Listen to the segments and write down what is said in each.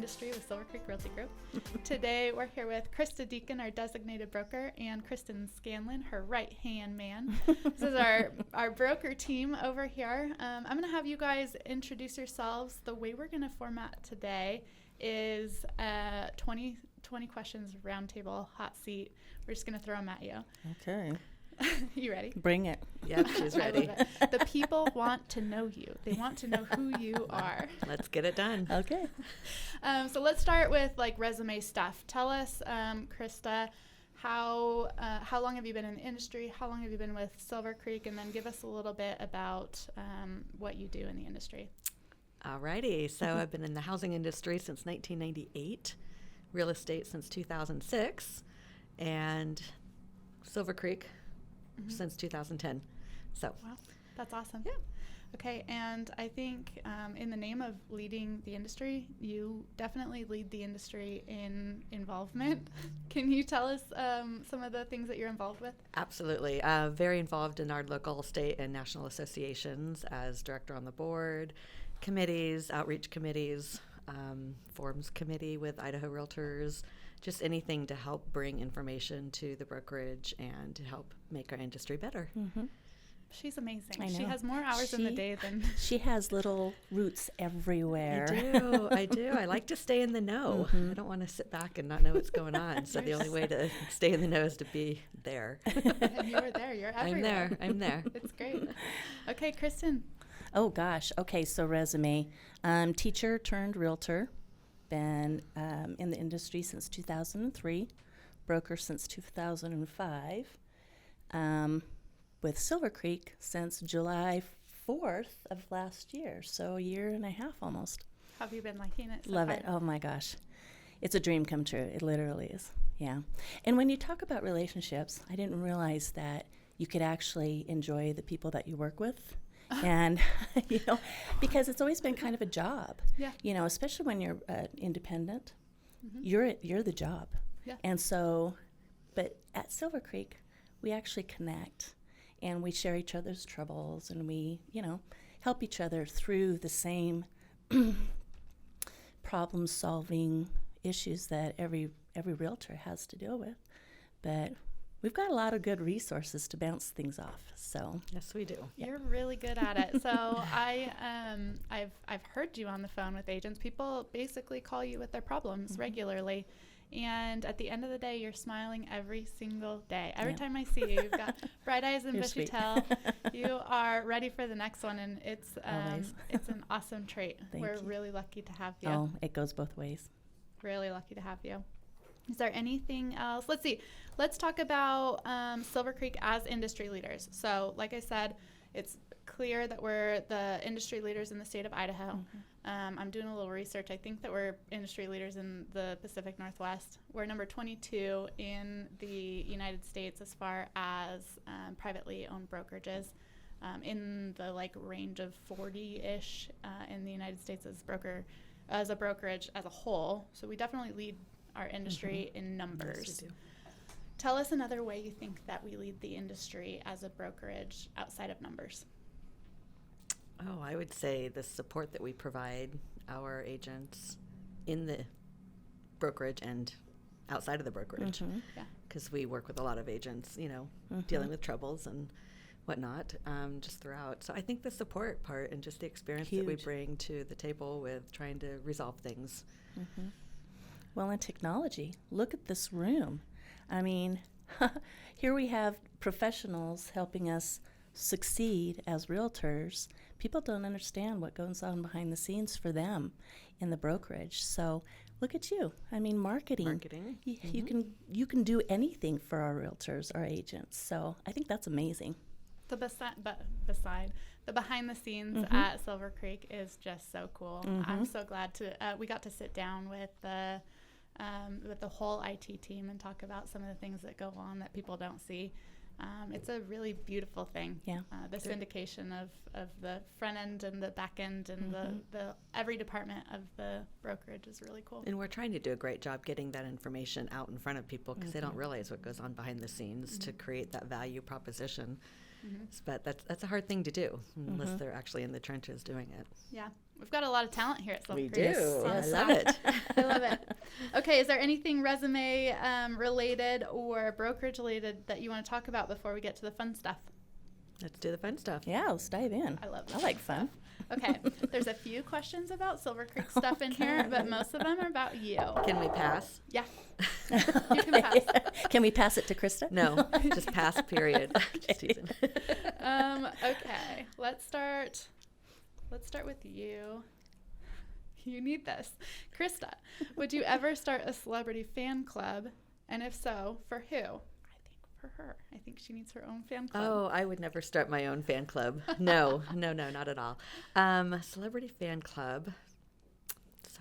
industry with Silvercreek Realty Group. Today we're here with Krista Deacon, our designated broker, and Kristen Scanlon, her right-hand man. This is our broker team over here. I'm going to have you guys introduce yourselves. The way we're going to format today is 20 questions, roundtable, hot seat. We're just going to throw them at you. Okay. You ready? Bring it. Yep, she's ready. The people want to know you. They want to know who you are. Let's get it done. Okay. So let's start with like resume stuff. Tell us, Krista, how long have you been in the industry? How long have you been with Silvercreek? And then give us a little bit about what you do in the industry. Alrighty. So I've been in the housing industry since 1998, real estate since 2006, and Silvercreek since 2010. So, wow, that's awesome. Yeah. Okay, and I think in the name of leading the industry, you definitely lead the industry in involvement. Can you tell us some of the things that you're involved with? Absolutely. Very involved in our local, state, and national associations as director on the board, committees, outreach committees, forms committee with Idaho Realtors, just anything to help bring information to the brokerage and to help make our industry better. Mm-hmm. She's amazing. I know. She has more hours in the day than... She has little roots everywhere. I do. I like to stay in the know. I don't want to sit back and not know what's going on. So the only way to stay in the know is to be there. And you were there. You're everywhere. I'm there. It's great. Okay, Kristen. Oh, gosh. Okay, so resume. Teacher turned realtor. Been in the industry since 2003. Broker since 2005. With Silvercreek since July 4th of last year. So a year and a half almost. How have you been liking it so Love far? it. Oh, my gosh. It's a dream come true. It literally is. Yeah. And when you talk about relationships, I didn't realize that you could actually enjoy the people that you work with. And, because it's always been kind of a job, especially when you're independent, you're the job. Yeah. And so, but at Silvercreek, we actually connect and we share each other's troubles and we, help each other through the same problem solving issues that every realtor has to deal with. But we've got a lot of good resources to bounce things off. So Yes, we do. Yeah. You're really good at it. So I've heard you on the phone with agents. People basically call you with their problems regularly. And at the end of the day, you're smiling every single day. Every time I see you, you've got bright eyes and bushy tail. You are ready for the next one, and it's an awesome trait. We're really lucky to have you. Oh, it goes both ways. Really lucky to have you. Is there anything else? Let's see. Let's talk about Silvercreek as industry leaders. So, like I said, it's clear that we're the industry leaders in the state of Idaho. I'm doing a little research. I think that we're industry leaders in the Pacific Northwest. We're number 22 in the United States as far as privately owned brokerages, in the range of 40-ish in the United States as a brokerage as a whole. So we definitely lead our industry in numbers. Yes, we do. Tell us another way you think that we lead the industry as a brokerage outside of numbers. Oh, I would say the support that we provide our agents in the brokerage and outside of the brokerage. Yeah. Because we work with a lot of agents, dealing with troubles and whatnot, just throughout. So I think the support part and just the experience that we bring to the table with trying to resolve things. Well, in technology, look at this room. I mean, here we have professionals helping us succeed as realtors. People don't understand what goes on behind the scenes for them in the brokerage. So look at you. I mean, marketing. You can do anything for our realtors, our agents. So I think that's amazing. The behind the scenes at Silvercreek is just so cool. I'm so glad we got to sit down with the whole IT team and talk about some of the things that go on that people don't see. It's a really beautiful thing. Yeah. The syndication of the front end and the back end and the every department of the brokerage is really cool. And we're trying to do a great job getting that information out in front of people because they don't realize what goes on behind the scenes to create that value proposition. But that's a hard thing to do unless they're actually in the trenches doing it. Yeah. We've got a lot of talent here at We Silvercreek. do. Yes. I love it. I love it. Okay, is there anything resume related or brokerage related that you want to talk about before we get to the fun stuff? Let's do the fun stuff. Yeah, let's dive in. I love I like fun. Okay, there's a few questions about Silvercreek stuff in here, but most of them are about you. Can we pass? Yeah, you can pass. Can we pass it to Krista? No, just pass, period. Just teasing. Okay, let's start with you. You need this. Krista, would you ever start a celebrity fan club? And if so, for who? I think for her. I think she needs her own fan club. Oh, I would never start my own fan club. No, not at all. Celebrity fan club.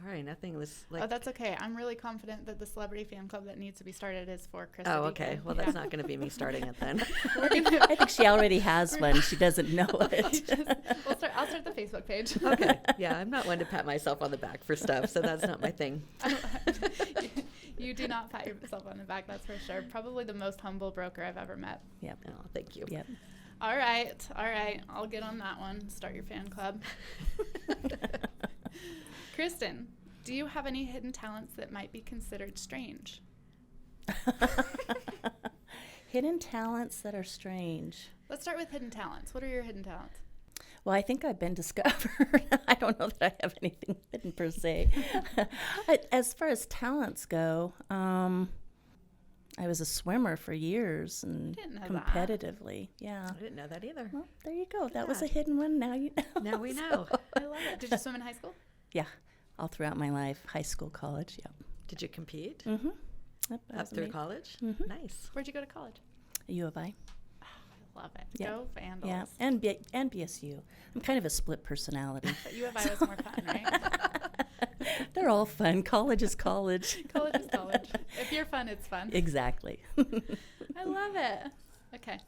Sorry, nothing was like. Oh, that's okay. I'm really confident that the celebrity fan club that needs to be started is for Krista. Oh, okay. Deacon. Well, that's not going to be me starting it then. We're gonna, I think she already has one. She doesn't know it. I'll start the Facebook page. Okay. Yeah, I'm not one to pat myself on the back for stuff, so that's not my thing. You do not pat yourself on the back, that's for sure. Probably the most humble broker I've ever met. Yep. Oh, thank you. Yep. All right. I'll get on that one. Start your fan club. Kristen, do you have any hidden talents that might be considered strange? Hidden talents that are strange. Let's start with hidden talents. What are your hidden talents? Well, I think I've been discovered. I don't know that I have anything hidden per se. As far as talents go, I was a swimmer for years and didn't know that. competitively. Yeah. I didn't know that either. Well, there you go. at That was a that. hidden one. Now you know. Now we So, know. I love it. Did you swim in high school? Yeah. All throughout my life, high school, college. Yep. Did you compete Mm-hmm. Yep, I up was through amazing. college? Mhm. Nice. Where'd you go to college? U of I. I love it. Yeah. Go Vandals. Yeah. And BSU. I'm kind of a split personality. But U of I was more fun, right? They're all fun. College is college. College is college. If you're fun, it's fun. Exactly. I love it. Okay.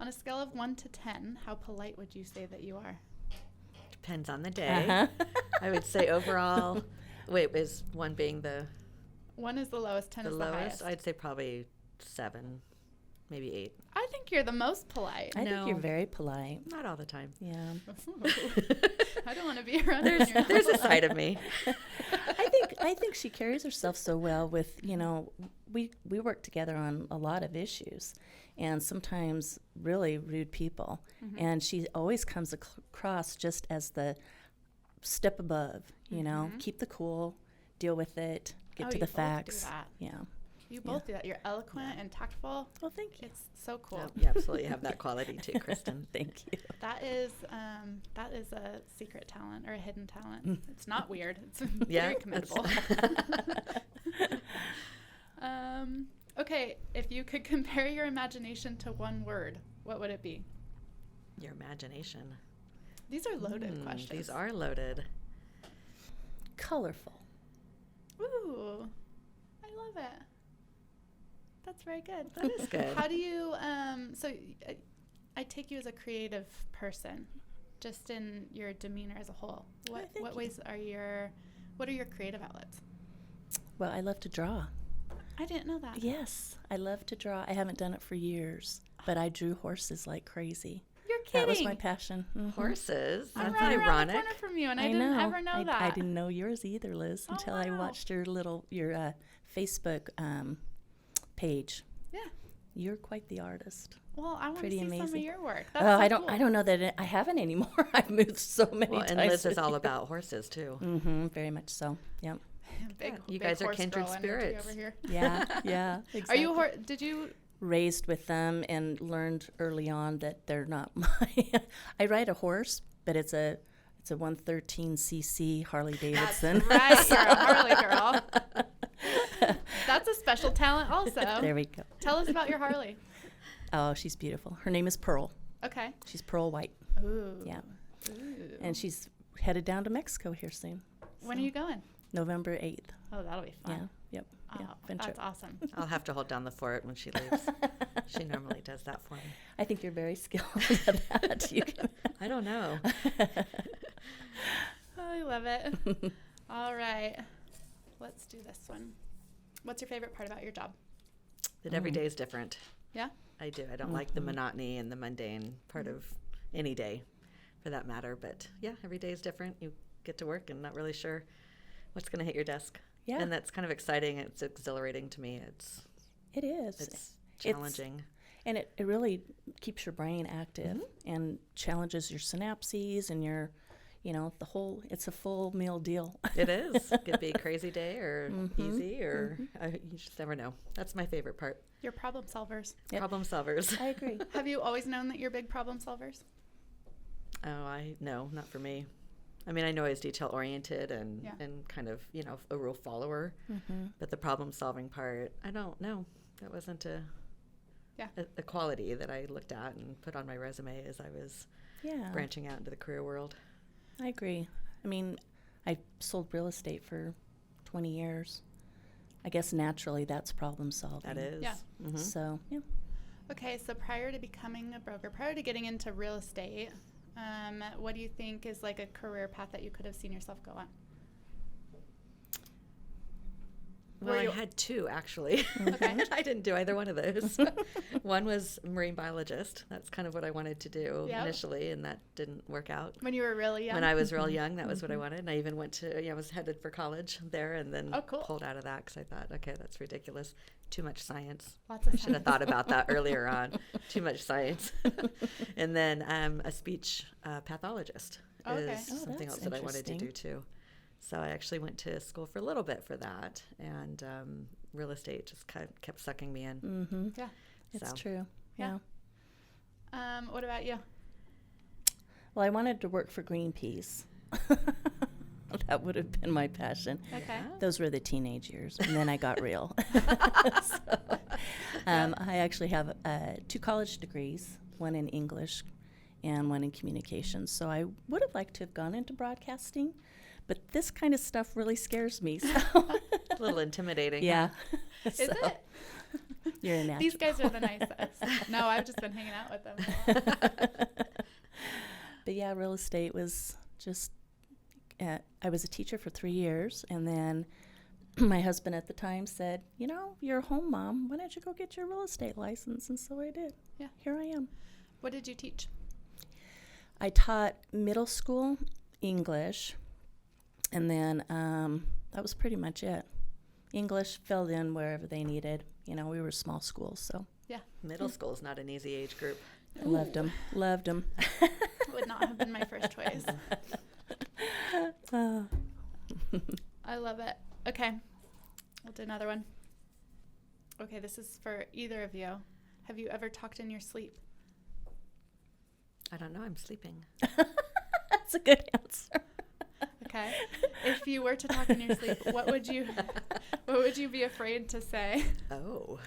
On a scale of 1 to 10, how polite would you say that you are? Depends on the day. Uh-huh. I would say overall. Wait, is 1 being the 1 is the lowest, 10 is the lowest? highest. I'd say probably 7, maybe 8. I think you're the most polite. I think No. you're very polite. Not all the time. Yeah. I don't want to be around you when you're There's a not side of me. I think she carries herself so well with, we work together on a lot of issues and sometimes really rude people. Mm-hmm. And she always comes across just as the step above, keep the cool, deal with it, get Oh, to you the both do facts. that. Yeah. You both do that. You're eloquent and tactful. Well, thank you. It's so cool. No, you absolutely have that quality too, Kristen. Thank you. That is a secret talent or a hidden talent. It's not weird. It's Yeah, very commendable. Okay, if you could compare your imagination to one word, what would it be? Your imagination. These are loaded questions. These are loaded. Colorful. Ooh, I love it. That's very good. That is good. How do you? I take you as a creative person, just in your demeanor as a whole. What thank you. ways are what are your creative outlets? Well, I love to draw. I didn't know that. Yes, I love to draw. I haven't done it for years, but I drew horses like crazy. You're kidding. That was my passion. Mhm. Horses. I'm That's right around the ironic. corner from you, and I I didn't know. ever know that. I didn't know yours either, Liz, Oh, until I wow. watched your Facebook page. Yeah. You're quite the artist. Well, I want to Pretty see some of amazing. your work. That's Oh, so I don't. cool. I don't know that I haven't anymore. I've moved so many Well, times. and Liz is with all you. about horses too. Mm-hmm. Very much so. Yep. Big, You big guys are horse kindred girl energy spirits. over here. Yeah. Yeah. Exactly. Are you? Did you? Raised with them and learned early on that they're not my. I ride a horse, but it's a 113cc Harley Davidson. That's right. You're a Harley girl. That's a special talent, also. There we go. Tell us about your Harley. Oh, she's beautiful. Her name is Pearl. Okay. She's Pearl White. Ooh. Yeah. Ooh. And she's headed down to Mexico here soon. When are you going? November 8th. Oh, that'll be Yeah. fun. Yep. Oh, Yeah. Fun that's trip. awesome. I'll have to hold down the fort when she leaves. She normally does that for me. I think you're very skilled at that. You can. I don't know. I love it. All right. Let's do this one. What's your favorite part about your job? That every day is different. Yeah? I do. I don't like the monotony and the mundane part of any day. for that matter. But yeah, every day is different. You get to work and not really sure what's going to hit your desk. Yeah. And that's kind of exciting. It's exhilarating to me. It is. It's challenging. And it really keeps your brain active and challenges your synapses and your, it's a full meal deal. It is. It could be a crazy day or easy or you just never know. That's my favorite part. You're problem solvers. Yep. Problem solvers. I agree. Have you always known that you're big problem solvers? No, not for me. I mean, I know I was detail oriented and kind of, a rule follower, but the problem solving part, I don't know. That wasn't a quality that I looked at and put on my resume as I was branching out into the career world. I agree. I mean, I sold real estate for 20 years. I guess naturally that's problem solving. That is. Yeah. So, yeah. Okay, so prior to becoming a broker, prior to getting into real estate, what do you think is like a career path that you could have seen yourself go on? Well, I had two, actually. Okay. I didn't do either one of those. One was marine biologist. That's kind of what I wanted to do initially, and that didn't work out. When you were really young? When I was real young, that was what I wanted. And I even went to, I was headed for college there and then pulled out of that because I thought, okay, that's ridiculous. Too much science. Lots of I should have thought about that earlier on. Too much science. And then a speech pathologist is something else that I wanted to do too. So I actually went to school for a little bit for that, and real estate just kind of kept sucking me in. Yeah. It's true. Yeah. What about you? Well, I wanted to work for Greenpeace. That would have been my passion. Okay. Those were the teenage years, and then I got real. I actually have 2 college degrees, one in English and one in communications. So I would have liked to have gone into broadcasting, but this kind of stuff really scares me. So. A little intimidating. Yeah. Is it? You're a natural. These guys are the nicest. No, I've just been hanging out with them. But yeah, real estate was just, I was a teacher for 3 years, and then my husband at the time said, you're a home mom. Why don't you go get your real estate license? And so I did. Yeah. Here I am. What did you teach? I taught middle school English, and then that was pretty much it. English filled in wherever they needed. We were a small school, so. Yeah. Middle school is not an easy age group. I loved them. Would not have been my first choice. I love it. Okay. We'll do another one. Okay, this is for either of you. Have you ever talked in your sleep? I don't know. I'm sleeping. That's a good answer. Okay. If you were to talk in your sleep, what would you be afraid to say? Oh.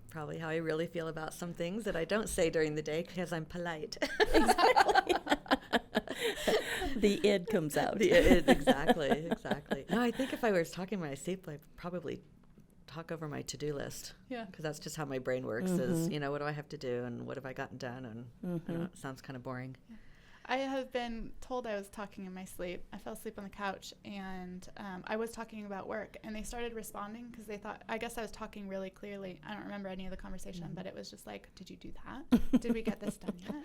Probably how I really feel about some things that I don't say during the day because I'm polite. Exactly. The id comes out. The id, exactly. No, I think if I was talking in my sleep, I'd probably talk over my to-do list. Yeah. Because that's just how my brain works is, what do I have to do and what have I gotten done? And I don't know, it sounds kind of boring. Yeah. I have been told I was talking in my sleep. I fell asleep on the couch, and I was talking about work, and they started responding because they thought, I guess I was talking really clearly. I don't remember any of the conversation, but it was just like, did you do that? Did we get this done yet?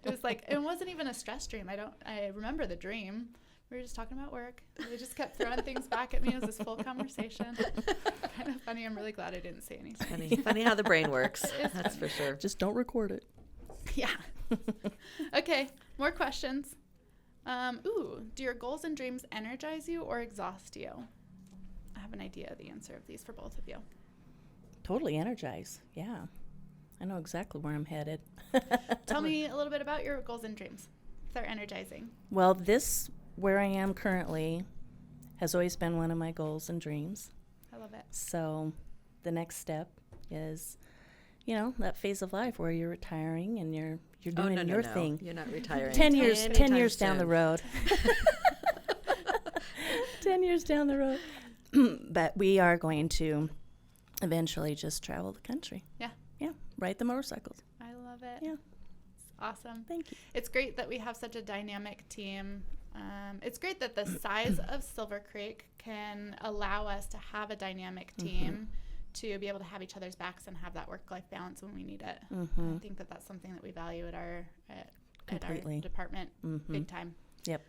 It was like, it wasn't even a stress dream. I remember the dream. We were just talking about work. They just kept throwing things back at me. It was this full conversation. Kind of funny. I'm really glad I didn't say anything. Funny how the brain works. That's for sure. Just don't record it. Yeah. Okay, more questions. Do your goals and dreams energize you or exhaust you? I have an idea of the answer of these for both of you. Totally energize. Yeah. I know exactly where I'm headed. Tell me a little bit about your goals and dreams. If they're energizing. Well, where I am currently has always been one of my goals and dreams. I love it. So the next step is, that phase of life where you're retiring and you're doing your thing. You're not retiring. 10 years down the road. 10 years down the road. But we are going to eventually just travel the country. Yeah. Yeah. Ride the motorcycles. I love it. Yeah. It's awesome. Thank you. It's great that we have such a dynamic team. It's great that the size of Silvercreek can allow us to have a dynamic team to be able to have each other's backs and have that work-life balance when we need it. Mm-hmm. I think that that's something that we value at our Completely. department Mm-hmm. big time. Yep.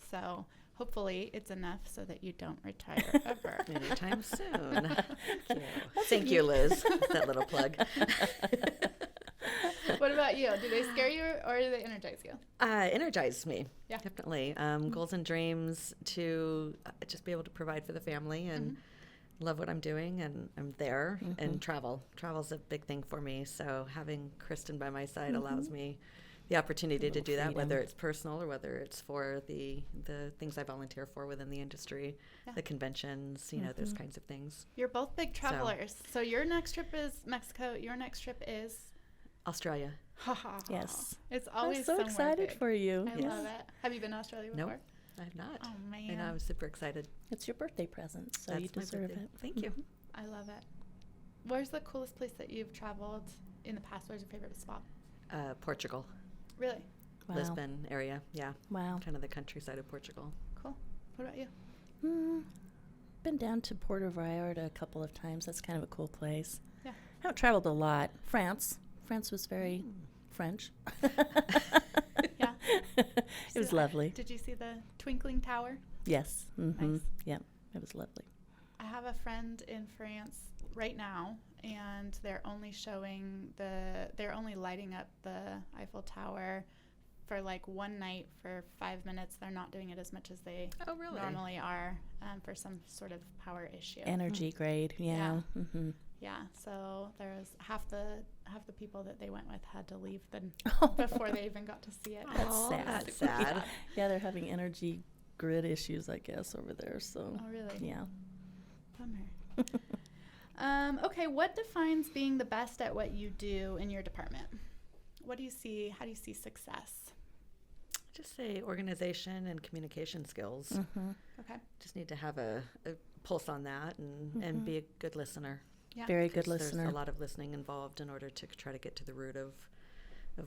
So hopefully it's enough so that you don't retire ever. Anytime soon. Thank you, Liz. That little plug. What about you? Do they scare you or do they energize you? Energized me. Yeah. Definitely. Goals and dreams to just be able to provide for the family and love what I'm doing, and I'm there. And travel's a big thing for me, so having Kristen by my side allows me the opportunity to do that, freedom. whether it's personal or whether it's for the things I volunteer for within the industry, the conventions, you know, those kinds of things. You're both big travelers. So your next trip is Mexico. Your next trip is Australia. Yes. It's always I'm so somewhere excited big. for you. I love it. Have you been to Australia before? Nope. I have not. Oh man. I know, I'm super excited. It's your birthday present, so That's you my deserve birthday. it. Thank you. I love it. Where's the coolest place that you've traveled in the past? Where's your favorite spot? Portugal, Really? Wow. Lisbon area. Yeah, Wow. kind of the countryside of Portugal. Cool. What about you? Been down to Puerto Vallarta a couple of times. That's kind of a cool place. Yeah. Haven't traveled a lot. France. France was very French. Yeah. It was So, lovely. Did you see the Twinkling Tower? Yes. Mm-hmm. Nice. Yep. It was lovely. I have a friend in France right now, and they're only lighting up the Eiffel Tower for like one night for 5 minutes. They're not doing it as much as they Oh, really? normally are for some sort of power issue. Energy grade. Yeah. Yeah. Mm-hmm. Yeah, so there was half the people that they went with had to leave before they even got to see it. That's Aw, sad. That's sad. Yeah, they're having energy grid issues, I guess, over there. So, Oh, really? yeah. Bummer. Okay, what defines being the best at what you do in your department? What do you see? How do you see success? Just say organization and communication skills. Mm-hmm. Okay. Just need to have a pulse on that and be a good listener. Yeah. Very good 'Cause listener. There's a lot of listening involved in order to try to get to the root of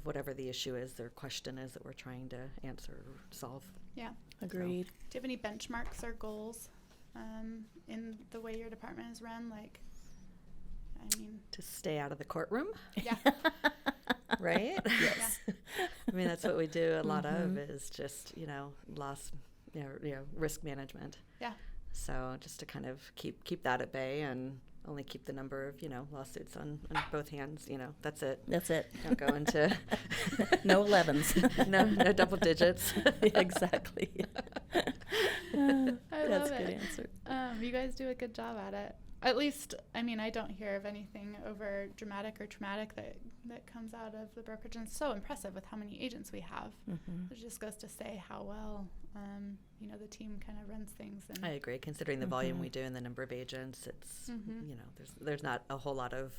whatever the issue is or question is that we're trying to answer or solve. Yeah. Agreed. Do you have any benchmarks or goals in the way your department is run? Like, I mean, To stay out of the courtroom, yeah. right? Yes. I mean, that's what we do a lot of is just, loss, risk management. Yeah. So just to kind of keep that at bay and only keep the number of, lawsuits on both hands, that's it. That's it. Don't go into No 11s. no double digits. Exactly. I That's love a good it. answer. You guys do a good job at it. At least, I mean, I don't hear of anything over dramatic or traumatic that comes out of the brokerage. And it's so impressive with how many agents we have. Mm-hmm. It just goes to say how well, the team kind of runs things. And I agree. Considering the volume we do and the number of agents, it's, there's not a whole lot of,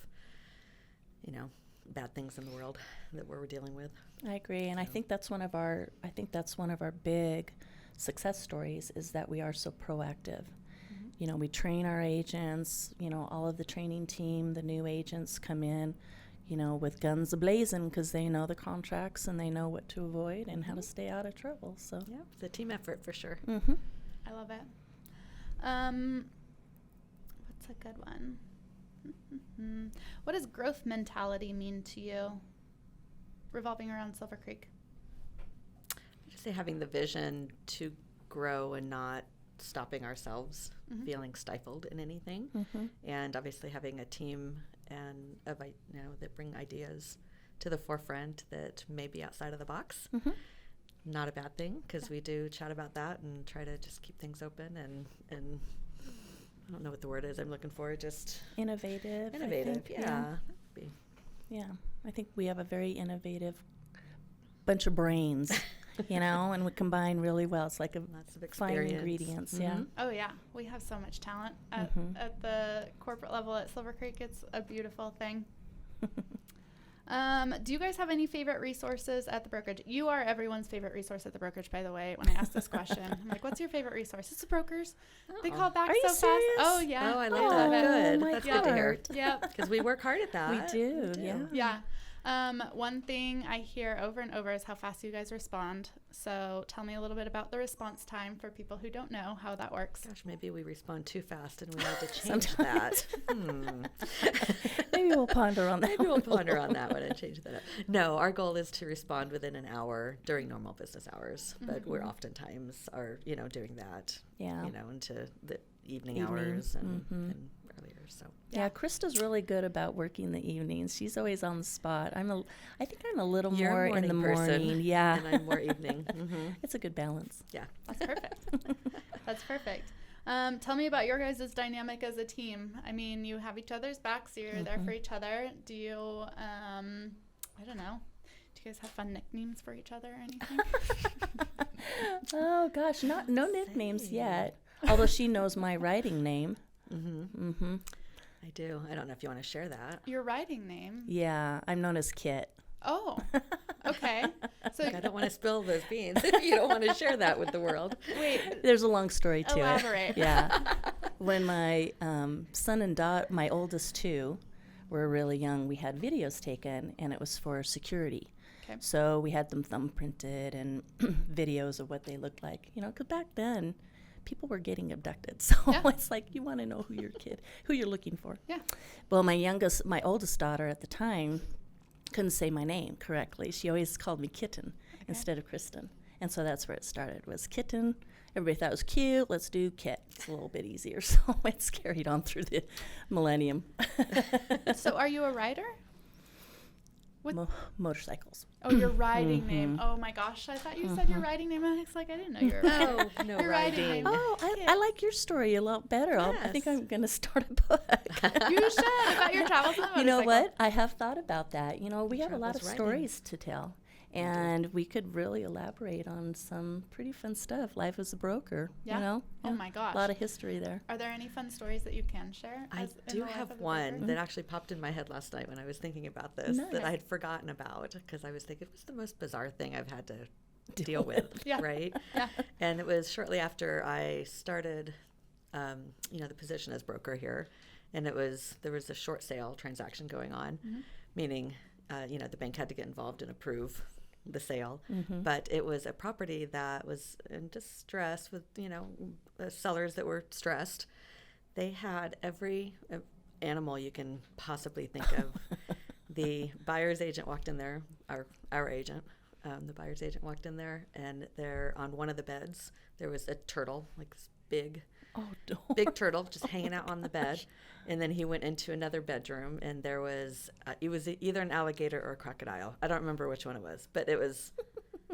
bad things in the world that we're dealing with. I agree, and I think that's one of our big success stories is that we are so proactive. We train our agents, all of the training team, the new agents come in, with guns a-blazing because they know the contracts and they know what to avoid and how to stay out of trouble. So, Yeah, it's a team effort for sure. I love it. What's a good one? What does growth mentality mean to you revolving around Silvercreek? I just say having the vision to grow and not stopping ourselves, feeling stifled in anything, and obviously having a team and that bring ideas to the forefront that may be outside of the box. Not a bad thing because we do chat about that and try to just keep things open and I don't know what the word is I'm looking for. Just innovative. I think, yeah. Yeah, I think we have a very innovative bunch of brains, and we combine really well. It's like Lots of fine experience. ingredients. Yeah. Oh yeah, we have so much talent at the corporate level at Silvercreek. It's a beautiful thing. Do you guys have any favorite resources at the brokerage? You are everyone's favorite resource at the brokerage, by the way. When I ask this question, I'm like, "What's your favorite resource?" It's the brokers. They call back Are you so fast. serious? Oh yeah. Oh, I I love love that. it. Good. my That's good to hear. heart. Yep. Because we work hard at that. We do, yeah. Yeah. One thing I hear over and over is how fast you guys respond. So tell me a little bit about the response time for people who don't know how that works. Gosh, maybe we respond too fast and we need to change that. Maybe we'll ponder on that. Maybe we'll ponder on that one and change that up. No, our goal is to respond within an hour during normal business hours, but we're oftentimes are, doing that, into the evening hours and earlier. So yeah, Krista's really good about working the evenings. She's always on the spot. I think I'm a little You're more a in the morning person, morning. Yeah, and I'm more evening. it's a good balance. Yeah, that's perfect. That's perfect. Tell me about your guys' dynamic as a team. I mean, you have each other's backs, so you're there for each other. Do you, I don't know, do you guys have fun nicknames for each other or anything? Oh gosh, no nicknames yet. Although she knows my writing name. I do. I don't know if you want to share that. Your writing name? Yeah, I'm known as Kit. Oh, okay. So I don't want to spill those beans if you don't want to share that with the world. wait, There's a long story to elaborate. it. Yeah. When my son and daughter, my oldest two, were really young, we had videos taken, and it was for security. Okay. So we had them thumbprinted and videos of what they looked like. Because back then, people were getting abducted. So it's like you want to know who you're looking for. Yeah. Well, my oldest daughter at the time couldn't say my name correctly. She always called me Kitten instead of Kristen. And so that's where it started, was Kitten. Everybody thought it was cute. Let's do Kit. It's a little bit easier. So it's carried on through the millennium. So are you a writer? Motorcycles. Oh, your writing name. Oh my gosh, I thought you said your writing name. I was like, I didn't know you were a writer. Oh, no Your writing name. Oh, I like your story a lot better. I think I'm going to start a book. You should, about your travels on a You know motorcycle. what? I have thought about that. We have a lot of Travels writing. stories to tell. And we could really elaborate on some pretty fun stuff. Life as a broker, Yeah. Oh my gosh. A lot of history there. Are there any fun stories that you can share? I in do the life have of a one broker? that actually popped in my head last night when I was thinking about this Nice. that I had forgotten about, because I was thinking, what's the most bizarre thing I've had to deal with, Yeah. right? Yeah. And it was shortly after I started, the position as broker here, and there was a short sale transaction going on, meaning, the bank had to get involved and approve the sale, but it was a property that was in distress with, sellers that were stressed. They had every animal you can possibly think of. The buyer's agent walked in there, our agent, the buyer's agent walked in there, and there on one of the beds, there was a turtle, like this big turtle just hanging out on the bed. And then he went into another bedroom, and there was, it was either an alligator or a crocodile. I don't remember which one it was, but it was.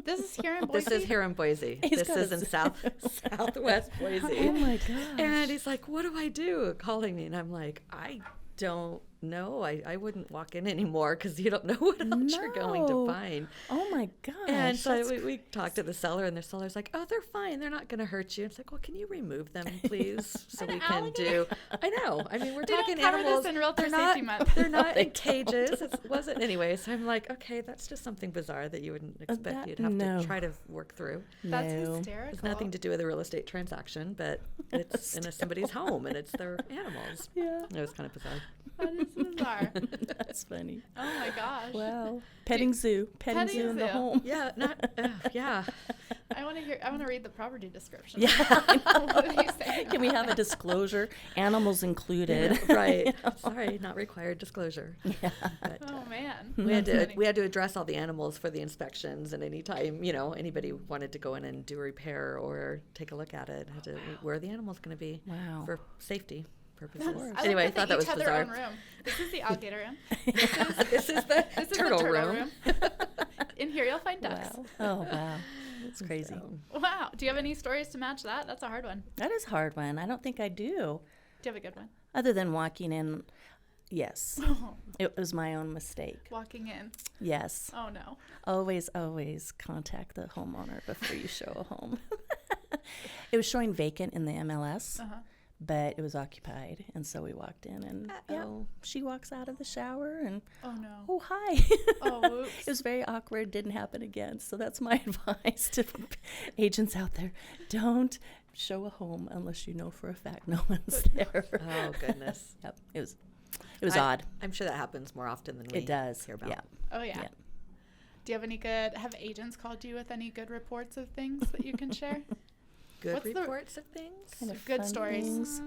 This is here in Boise? This is here in Boise. This is in southwest Boise. Oh my gosh. And he's like, what do I do? Calling me. And I'm like, I don't know. I wouldn't walk in anymore, because you don't know what else you're going to find. Oh my gosh. And so we talked to the seller, and the seller's like, oh, they're fine. They're not going to hurt you. It's like, well, can you remove them, please? So we can alligator? I know. I mean, we're They talking don't cover animals. this in Realtor They're Safety not, Month. they're not they in cages. It wasn't anyway. So I'm like, okay, that's just something bizarre that you wouldn't expect. that- You'd have no. to try to work through. That's No. hysterical. It's nothing to do with a real estate transaction, but it's in somebody's home, and it's their animals. Yeah. It was kind of bizarre. That is bizarre. That's funny. Oh my gosh. Wow. Petting zoo in the zoo. home. Yeah, yeah. I want to read the property description. Yeah. What did you say? Can we have a disclosure? Animals included. Right. Sorry, not required disclosure. Yeah. But, Oh man. we had That's to funny. address all the animals for the inspections, and anytime anybody wanted to go in and do a repair or take a look at it, had to where are the animals going to be Wow. for safety purposes. I like Anyway, I that thought they that was each have bizarre. their own room. This is the alligator room. This is the This is turtle the turtle room. room. In here you'll find ducks. Wow. Oh, wow. That's crazy. So, Wow. Do you have any stories to match that? That's a hard one. That is a hard one. I don't think I do. Do you have a good one? Other than walking in, yes. Oh, It was my own mistake. walking in. Yes. Oh no. Always contact the homeowner before you show a home. It was showing vacant in the MLS, but it was occupied. And so we walked in, and she walks out of the shower, and Oh no. oh, hi. Oh, whoops. It was very awkward. Didn't happen again. So that's my advice to agents out there. Don't show a home unless you know for a fact no one's there. oh goodness. Yep. It was It was odd. I'm sure that happens more often than we It does. hear about. Yeah. Oh, yeah. Yeah. Do you have agents called you with any good reports of things that you can share? Good What's the- reports of things? Kind of Good fun stories. things.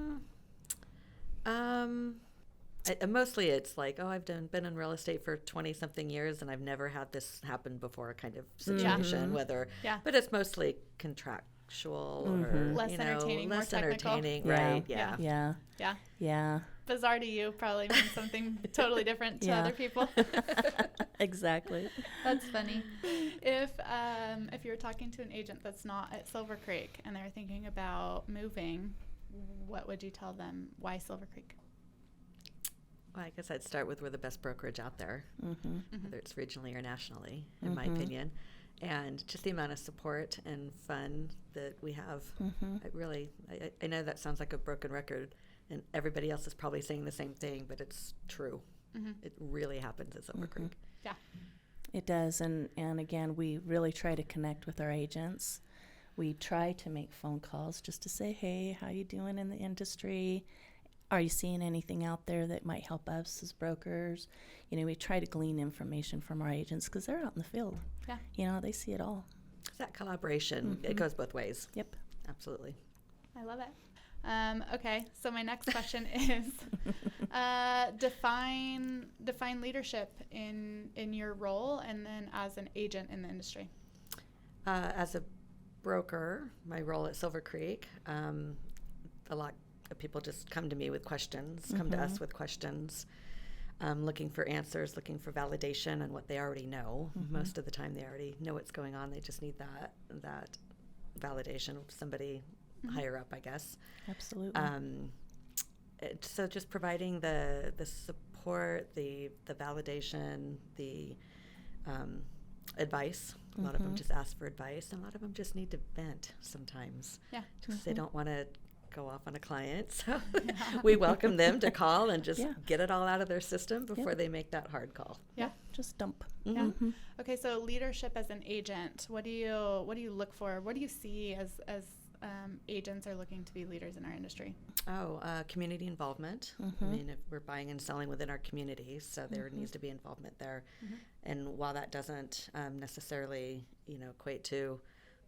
Mostly it's like, oh, I've been in real estate for 20-something years and I've never had this happen before kind of situation, whether, Yeah. but it's mostly contractual or, Less you know, entertaining, more less technical. entertaining, Yeah. right? Yeah. Yeah. Yeah. Yeah. Bizarre to you probably means something totally different to Yeah. other people. Exactly. That's funny. If you were talking to an agent that's not at Silvercreek and they're thinking about moving, what would you tell them? Why Silvercreek? Well, I guess I'd start with we're the best brokerage out there, whether it's regionally or nationally, in my opinion. And just the amount of support and fun that we have. I know that sounds like a broken record, and everybody else is probably saying the same thing, but it's true. It really happens at Silvercreek. Yeah. It does. And again, we really try to connect with our agents. We try to make phone calls just to say, hey, how you doing in the industry? Are you seeing anything out there that might help us as brokers? You know, we try to glean information from our agents because they're out in the field. Yeah. You know, they see it all. It's that collaboration. It goes both ways. Yep. Absolutely. I love it. Okay, so my next question is define leadership in your role and then as an agent in the industry. As a broker, my role at Silvercreek, a lot of people just come to me with questions, come to us with questions, looking for answers, looking for validation on what they already know. Most of the time they already know what's going on. They just need that validation of somebody higher up, I guess. Absolutely. So just providing the support, the validation, the advice. A lot of them just ask for advice, and a lot of them just need to vent sometimes. Yeah. Just they don't want to go off on a client. So we welcome them to call and just get it all out of their system before they make that hard call. Yeah. Just dump. Yeah. Okay, so leadership as an agent, what do you look for? What do you see as agents are looking to be leaders in our industry? Community involvement. I mean, if we're buying and selling within our community, so there needs to be involvement there. And while that doesn't necessarily, equate to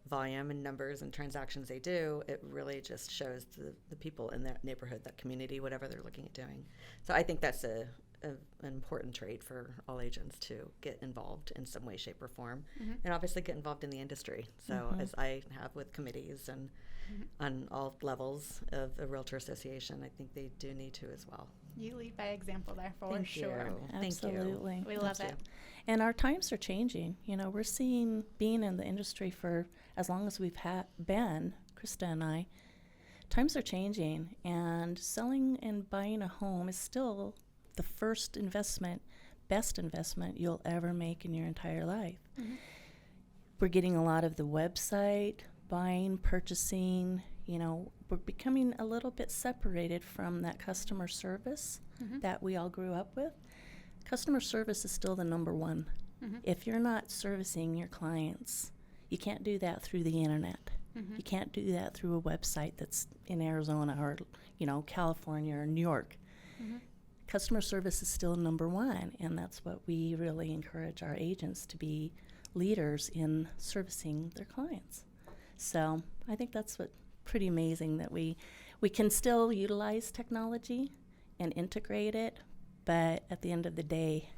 volume and numbers and transactions they do, it really just shows the people in that neighborhood, that community, whatever they're looking at doing. So I think that's an important trait for all agents to get involved in some way, shape, or form, and obviously get involved in the industry. So as I have with committees and on all levels of a realtor association, I think they do need to as well. You lead by example there for Thank sure. you. Absolutely. Thank you. We love it. And our times are changing. We're seeing, being in the industry for as long as we've been, Krista and I, times are changing, and selling and buying a home is still the first investment, best investment you'll ever make in your entire life. We're getting a lot of the website, buying, purchasing, we're becoming a little bit separated from that customer service that we all grew up with. Customer service is still the number one. If you're not servicing your clients, you can't do that through the internet. You can't do that through a website that's in Arizona or, California or New York. Customer service is still number one, and that's what we really encourage our agents to be leaders in servicing their clients. So I think that's what pretty amazing that we can still utilize technology and integrate it, but at the end of the day,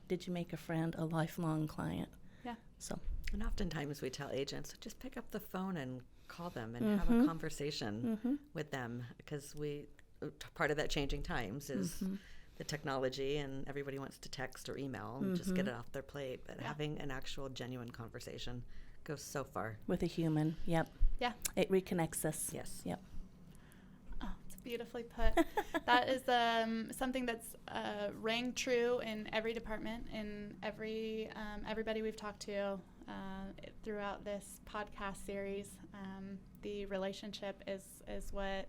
did you make a friend, a lifelong client? Yeah. So. And oftentimes we tell agents, just pick up the phone and call them and have a conversation with them, because part of that changing times is the technology, and everybody wants to text or email and just get it off their plate. But having an actual genuine conversation goes so far. With a human, yep. Yeah. It reconnects us. Yes. Yep. Oh, it's beautifully put. That is something that's rang true in every department, in everybody we've talked to throughout this podcast series. The relationship is what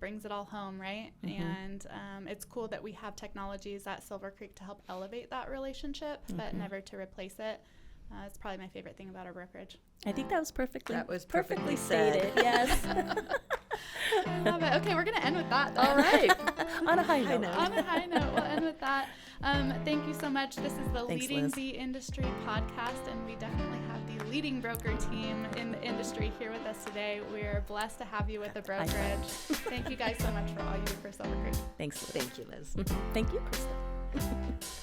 brings it all home, right? And it's cool that we have technologies at Silvercreek to help elevate that relationship, but never to replace it. It's probably my favorite thing about our brokerage. I think that was perfectly perfectly said. stated. Yes. I love it. Okay, we're going to end with that then. All right. On a high note. On a high note, we'll end with that. Thank you so much. This is the Thanks, Leading Liz. the Industry podcast, and we definitely have the leading broker team in the industry here with us today. We're blessed to have you with the High brokerage. Thank you guys so much for all you do for Silvercreek. Thanks, Liz. Thank you, Liz. Thank you, Krista.